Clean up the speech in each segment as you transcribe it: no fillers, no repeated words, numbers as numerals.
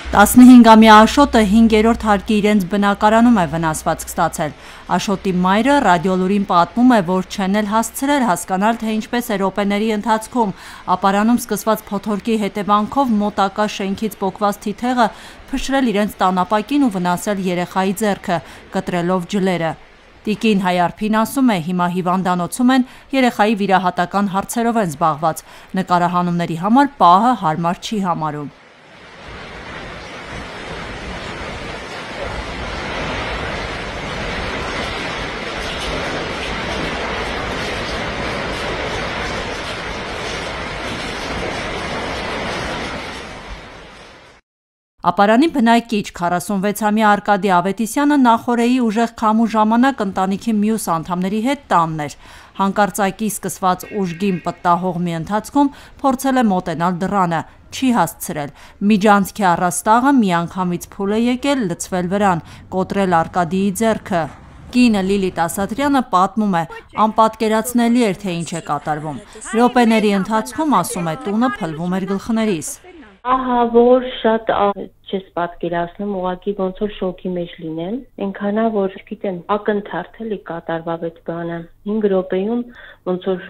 15-ամյա Աշոտը 5-րդ հարկի իրենց բնակարանում է վնասվածք ստացել։ Աշոտի մայրը ռադիոլուրին պատմում է, որ չեն էլ հասցրել հասկանալ, թե ինչպես է րոպեների ընթացքում ապարանում սկսված փոթորկի հետևանքով մոտակա շենքից պոկված թիթեղը փշրել իրենց տանապակին ու վնասել երեխայի ձեռքը, կտրելով ջլերը։ Տիկին Հայարփին ասում է, հիմա հիվանդանոցում են, երեխայի վիրահատական հարցերով են զբաղված, նկարահանումների համար պահը հարմար չի համարում։ Ապարանի բնակիչ 46-ամյա Արկադի Ավետիսյանը նախօրեի ուժեղ քամու ժամանակ ընտանիքի մյուս անդամների հետ տանն էր։ Հանկարծակի սկսված ուժգին պտտահողմի ընթացքում փորձել է մոտենալ դռանը, չի հասցրել։ Միջանցքի առաստաղը միանգամից փուլ է եկել, լցվել վրան, կոտրել Արկադիի ձեռքը։ Կինը Լիլիթ Ասատրյանը պատմում է, անպատկերացնելի էր, թե ինչ է կատարվում։ Րոպեների ընթացքում, ասում է, տունը փլվում էր գլխներիս։ Ահա որ շատ չես պատկերացնում, ուղղակի ոնց որ շոկի մեջ լինեն, այնքանա որ գիտեմ, ակնթարթ էլի կատարվավ այդ բանը։ 5 րոպեում ոնց որ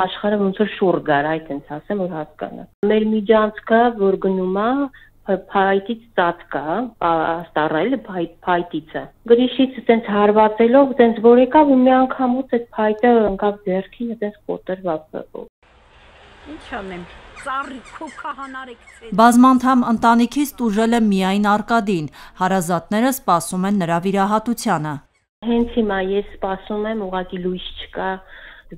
աշխարհը ոնց որ շուռ գար, այդպես ասեմ, որ հասկանա։ Մեր միջանցքը, որ գնում է փայտից ծածկա, աստառայել փայտիցը։ Գրիշից այդպես հարվածելով, այդպես որ եկավ ու մի անգամից այդ փայտը ընկավ ձեռքին, այդպես կոտրվավ։ Ինչ անեմ։ Բազմանդամ ընտանիքից տուժել է միայն Արկադին, հարազատները սպասում են նրա վիրահատությանը։ Հենց հիմա ես սպասում եմ, ուղղակի լույս չկա,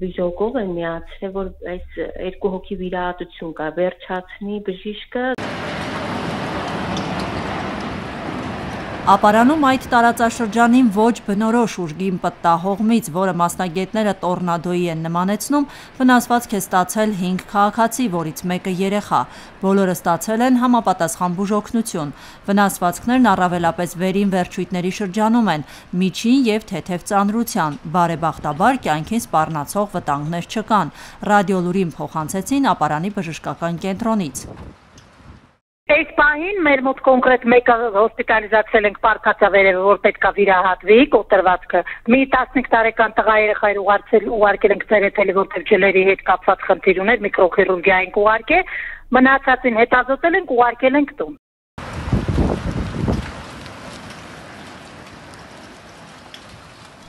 բժշկով են միացրել, որ այս 2 հոգի վիրահատություն կա, վերջացնի բժիշկը։ Ապարանում այդ տարածաշրջանին ոչ բնորոշ ուժգին պտտահողմից, որը մասնագետները տորնադոյի են նմանեցնում, վնասվածք է ստացել 5 քաղաքացի, որից մեկը երեխա։ Բոլորը ստացել են համապատասխան բուժօգնություն։ Վնասվածքներն առավելապես վերին վերջույթների շրջանում են, միջին և թեթև ծանրության։ Բարեբախտաբար կյանքին սպառնացող վտանգներ չկան։ Ռադիոլուրին փոխանցեցին Ապարանի բժշկական կենտրոնից։ Այս պահին մեր մոտ կոնկրետ մեկը հոսպիտալիզացել ենք պարտացավերևը, որ պետք է վիրահատվի, կոտրվածքը։ Մի 15 տարեկան տղա երեխային ուղարկել ենք ծերեթելի, որտեղ ջլերի հետ կապված խնդիր ուներ, միկրոխիրուրգիա ենք ուղարկել, մնացածին հետազոտել ենք, ուղարկել ենք տուն։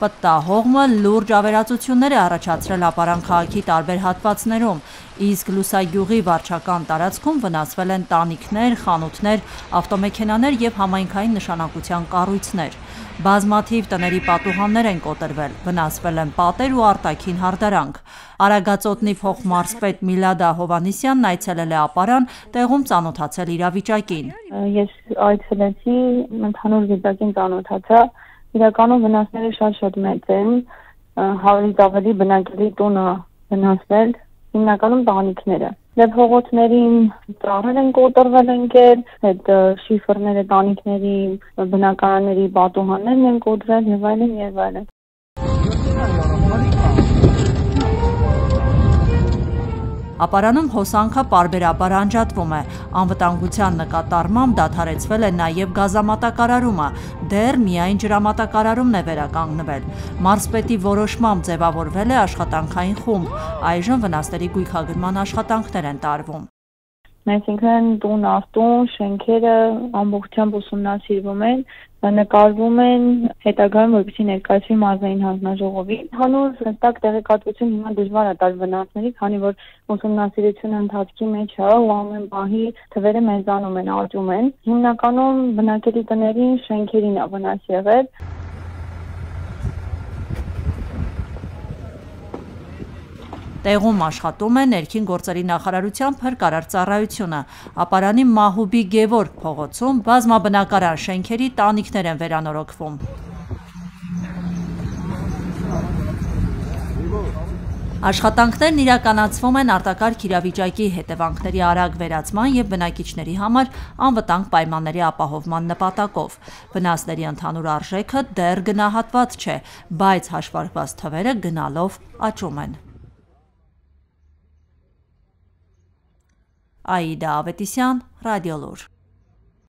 Պտտահողմը լուրջ ավերածություններ է առաջացրել Ապարան քաղաքի տարբեր հատվածներում, իսկ Լուսագյուղի վարչական տարածքում վնասվել են տանիքներ, խանութներ, ավտոմեքենաներ և համայնքային նշանակության կառույցներ։ Բազմաթիվ տների պատուհաններ են կոտրվել, վնասվել են պատեր ու արտաքին հարդարանք։ Արագածոտնի փոխմարզպետ Միլադա Հովհաննիսյանն այցելել է Ապարան, տեղում ծանոթացել իրավիճակին։ Ես այցելեցի, ընդհանուր վիճակին ծանոթացա։ Իրականում վնասները շատ մեծ են, 100-ից ավելի բնակելի տունը վնասվել, հիմնականում տանիքները։ Դեպ հողոցներին ծառեր են կոտրվել ընկել, այդ շիֆրները, տանիքների, բնակարանների պատուհաններն են կոտրվել եւ այլն եւ այլն։ Ապարանում հոսանքը պարբերաբար անջատվում է, անվտանգության նկատառմամբ դադարեցվել է նաև գազամատակարարումը, դեռ միայն ջրամատակարարումն է վերականգնվել։ Մարզպետի որոշմամբ ձևավորվել է աշխատանքային խումբ, այժմ վնասների գույքագրման աշխատանքներ են տարվում։ Այսինքն տուն արտուն, շենքերը ամբողջությամբ ուսումնասիրվում են, նկարվում են հետագայում, որպեսզի ներկայացվի մարզային հանձնաժողովի։ Հանուր հստակ տեղեկատվություն հիմա դժվար է տալ վնասների, քանի որ ուսումնասիրությունը ընթացքի մեջ է ու ամեն պահի թվերը մեծանում են, աճում են։ Հիմնականում բնակելի տներին, շենքերին է վնաս եղել։ Տեղում աշխատում է ներքին գործերի նախարարության փրկարար ծառայությունը։ Ապարանի Մահուբի Գևորգ փողոցում բազմաբնակարան շենքերի տանիքներ են վերանորոգվում։ Աշխատանքներն իրականացվում են արտակարգ իրավիճակի հետևանքների արագ վերացման և բնակիչների համար անվտանգ պայմանների ապահովման նպատակով։ Վնասների ընդհանուր արժեքը դեռ գնահատված չէ, բայց հաշվարկված թվերը գնալով աճում են։ Աիդա Ավետիսյան, Ռադիոլուր։